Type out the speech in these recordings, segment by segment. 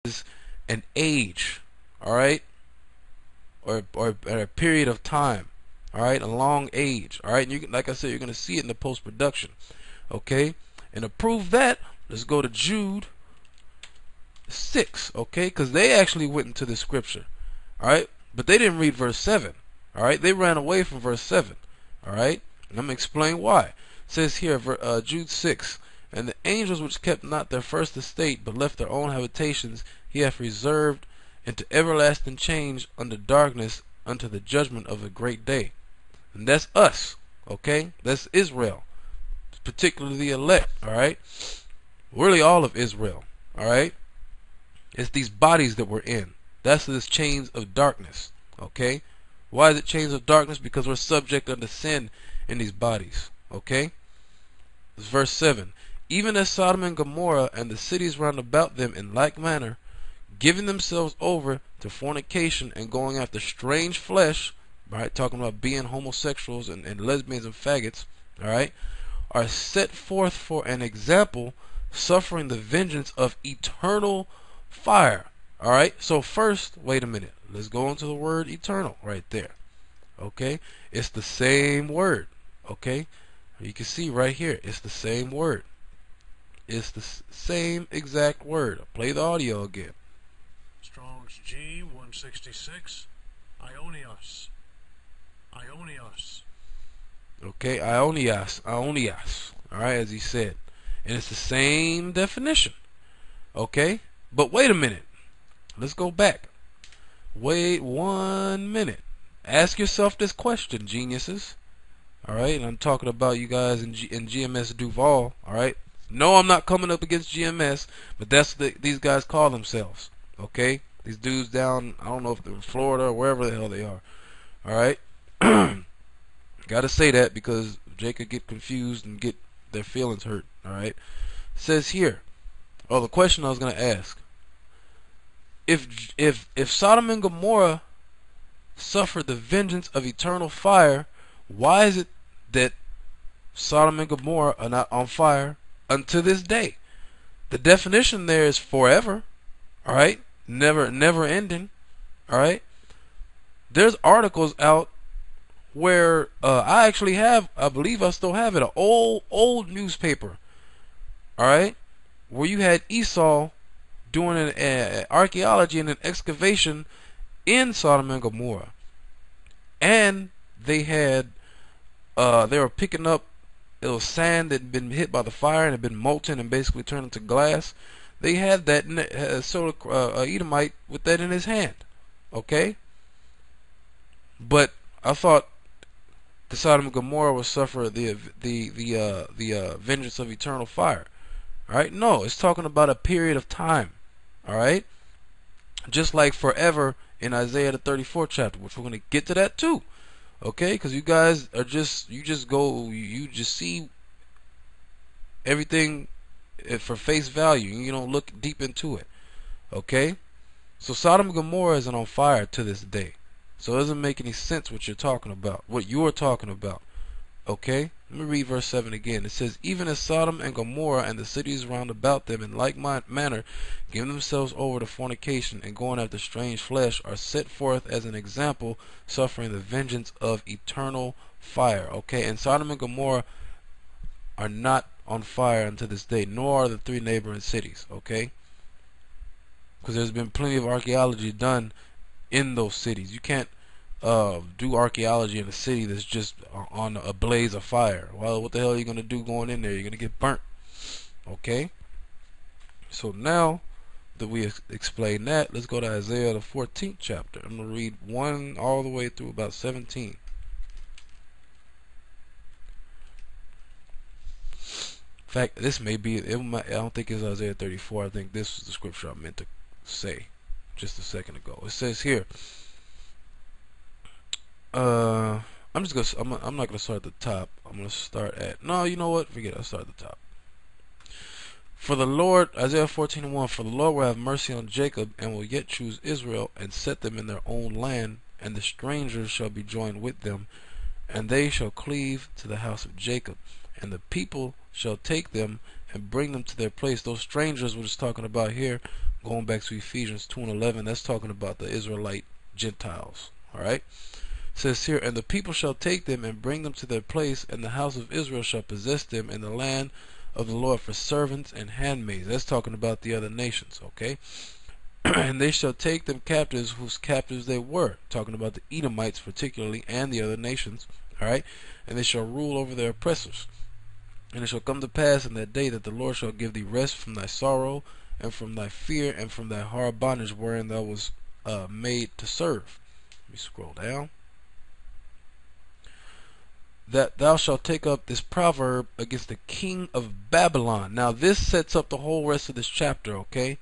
is an age, all right, or a period of time, all right, a long age, all right. And you can, like I said, you're gonna see it in the post production, okay. And to prove that, let's go to Jude 6, okay, because they actually went into the scripture, all right, but they didn't read verse 7, all right. They ran away from verse 7, all right. And I'm gonna explain why. It says here, Jude 6. And the angels which kept not their first estate, but left their own habitations, he hath reserved into everlasting change under darkness, unto the judgment of a great day. And that's us, okay? That's Israel, particularly the elect, alright? Really all of Israel, alright? It's these bodies that we're in. That's this chains of darkness, okay? Why is it chains of darkness? Because we're subject unto sin in these bodies, okay? It's verse 7. Even as Sodom and Gomorrah and the cities round about them in like manner, giving themselves over to fornication and going after strange flesh, right, talking about being homosexuals and lesbians and faggots, alright, are set forth for an example, suffering the vengeance of eternal fire. Alright, so first, wait a minute, let's go into the word eternal right there, okay? It's the same word, okay? You can see right here, it's the same word. It's the same exact word. I'll play the audio again. Strong's G 166. Ionios. Ionios. Okay, Ionios. Ionios. Alright, as he said. And it's the same definition. Okay? But wait a minute. Let's go back. Wait 1 minute. Ask yourself this question, geniuses. Alright, and I'm talking about you guys in GMS Duval. Alright? No, I'm not coming up against GMS, but that's what these guys call themselves. Okay? These dudes down, I don't know if they're in Florida or wherever the hell they are. Alright? Gotta say that because Jay could get confused and get their feelings hurt. Alright? It says here, the question I was going to ask. If Sodom and Gomorrah suffered the vengeance of eternal fire, why is it that Sodom and Gomorrah are not on fire unto this day? The definition there is forever, alright? Never ending, alright? There's articles out where I actually have, I believe I still have it, an old newspaper, alright? Where you had Esau doing an archaeology and an excavation in Sodom and Gomorrah. And they had, they were picking up, it was sand that had been hit by the fire and had been molten and basically turned into glass. They had that Edomite with that in his hand. Okay? But I thought the Sodom and Gomorrah would suffer the vengeance of eternal fire. Alright? No, it's talking about a period of time. Alright? Just like forever in Isaiah the 34th chapter, which we're going to get to that too. Okay, because you guys are you just see everything for face value. You don't look deep into it. Okay, so Sodom and Gomorrah isn't on fire to this day, so it doesn't make any sense what you're talking about, what you're talking about. Okay, let me read verse 7 again. It says, even as Sodom and Gomorrah and the cities round about them in like manner, giving themselves over to fornication and going after strange flesh, are set forth as an example, suffering the vengeance of eternal fire. Okay, and Sodom and Gomorrah are not on fire unto this day, nor are the 3 neighboring cities. Okay, because there's been plenty of archaeology done in those cities. You can't do archaeology in a city that's just on a blaze of fire. Well, what the hell are you going to do going in there? You're going to get burnt. Okay? So now that we explained that, let's go to Isaiah the 14th chapter. I'm going to read 1 all the way through about 17. In fact, this may be, I don't think it's Isaiah 34. I think this is the scripture I meant to say just a second ago. It says here, I'm not gonna start at the top. I'm gonna start at, no, you know what? Forget it. I'll start at the top. For the Lord, Isaiah 14:1, for the Lord will have mercy on Jacob, and will yet choose Israel, and set them in their own land, and the strangers shall be joined with them, and they shall cleave to the house of Jacob, and the people shall take them and bring them to their place. Those strangers we're just talking about here Going back to Ephesians 2:11, that's talking about the Israelite Gentiles. Alright? It says here, and the people shall take them and bring them to their place, and the house of Israel shall possess them in the land of the Lord for servants and handmaids. That's talking about the other nations, okay? And they shall take them captives whose captives they were, talking about the Edomites particularly and the other nations, alright? And they shall rule over their oppressors. And it shall come to pass in that day that the Lord shall give thee rest from thy sorrow, and from thy fear, and from thy hard bondage wherein thou was made to serve. Let me scroll down. That thou shalt take up this proverb against the king of Babylon. Now this sets up the whole rest of this chapter, okay?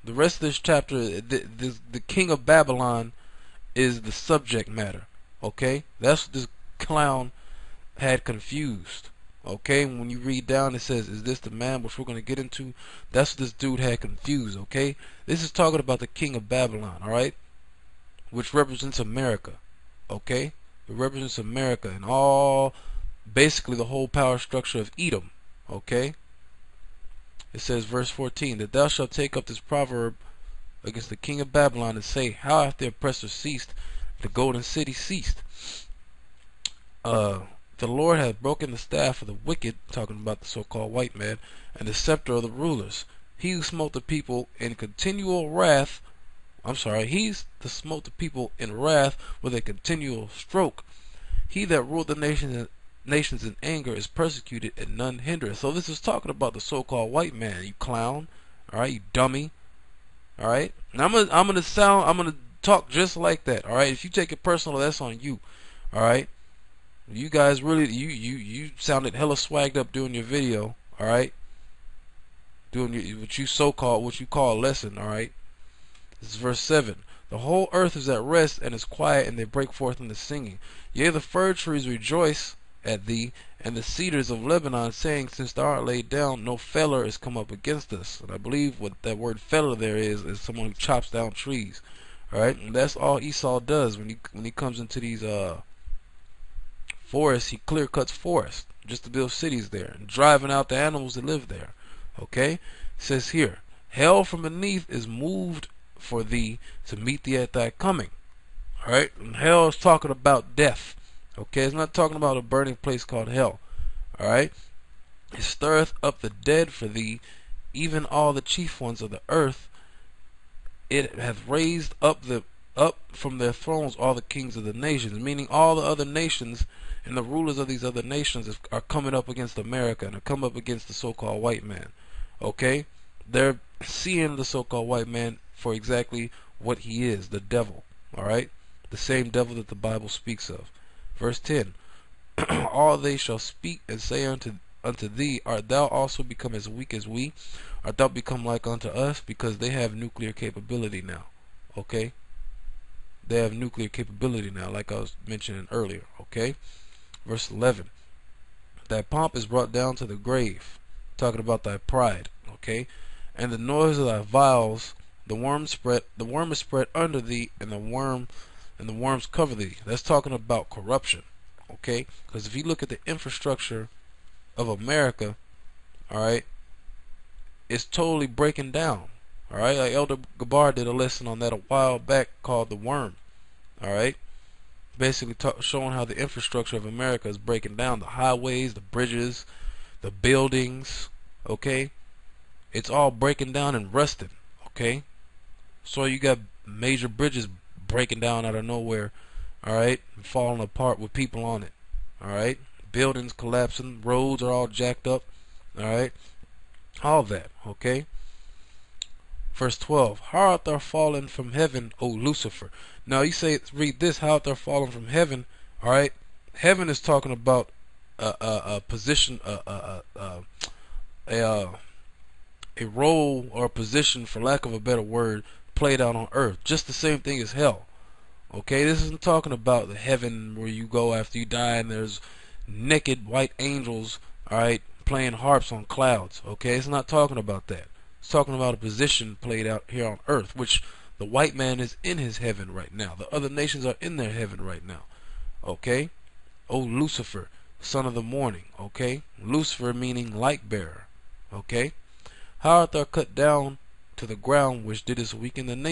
The rest of this chapter, the king of Babylon is the subject matter, okay? That's what this clown had confused, okay? When you read down, it says, is this the man, which we're going to get into? That's what this dude had confused, okay? This is talking about the king of Babylon, alright? Which represents America, okay? It represents America and all, basically the whole power structure of Edom, okay? It says, verse 14, that thou shalt take up this proverb against the king of Babylon and say, how hath the oppressor ceased? The golden city ceased. The Lord hath broken the staff of the wicked, talking about the so-called white man, and the scepter of the rulers. He who smote the people in continual wrath, he's to smote the people in wrath with a continual stroke. He that ruled the nations in anger is persecuted, and none hindereth. So this is talking about the so-called white man, you clown, alright, you dummy, alright. And I'm gonna talk just like that, alright. If you take it personal, that's on you, alright. You guys really, you sounded hella swagged up doing your video, alright, doing what you call a lesson, alright. This is verse 7. The whole earth is at rest and is quiet, and they break forth into singing. Yea, the fir trees rejoice at thee, and the cedars of Lebanon, saying, since thou art laid down, no feller is come up against us. And I believe what that word feller there is someone who chops down trees. Alright? And that's all Esau does when he comes into these forests. He clear cuts forests just to build cities there, and driving out the animals that live there. Okay? It says here, hell from beneath is moved for thee to meet thee at thy coming. Alright? And hell is talking about death. Okay? It's not talking about a burning place called hell. Alright? It stirreth up the dead for thee, even all the chief ones of the earth. It hath raised up from their thrones all the kings of the nations, meaning all the other nations and the rulers of these other nations are coming up against America and are coming up against the so-called white man. Okay? They're seeing the so-called white man for exactly what he is, the devil. Alright? The same devil that the Bible speaks of. Verse 10. All they shall speak and say unto thee, art thou also become as weak as we? Art thou become like unto us? Because they have nuclear capability now. Okay? They have nuclear capability now, like I was mentioning earlier. Okay? Verse 11. Thy pomp is brought down to the grave. Talking about thy pride. Okay? And the noise of thy vials, the worm is spread under thee, and the worms cover thee. That's talking about corruption. Okay? Because if you look at the infrastructure of America, alright, it's totally breaking down. Alright? Like Elder Gabar did a lesson on that a while back called The Worm. Alright? Basically showing how the infrastructure of America is breaking down. The highways, the bridges, the buildings. Okay? It's all breaking down and rusting. Okay? So you got major bridges breaking down out of nowhere, alright, and falling apart with people on it, alright, buildings collapsing, roads are all jacked up, alright, all that, okay. Verse 12, how art thou fallen from heaven, O Lucifer? Now you say, read this, how art thou fallen from heaven, alright. Heaven is talking about a position, a role or a position, for lack of a better word, played out on earth. Just the same thing as hell. Okay, this isn't talking about the heaven where you go after you die and there's naked white angels, alright, playing harps on clouds. Okay, it's not talking about that. It's talking about a position played out here on earth, which the white man is in his heaven right now. The other nations are in their heaven right now. Okay? O Lucifer, son of the morning. Okay? Lucifer meaning light bearer. Okay? How art thou cut down to the ground, which didst weaken the nation.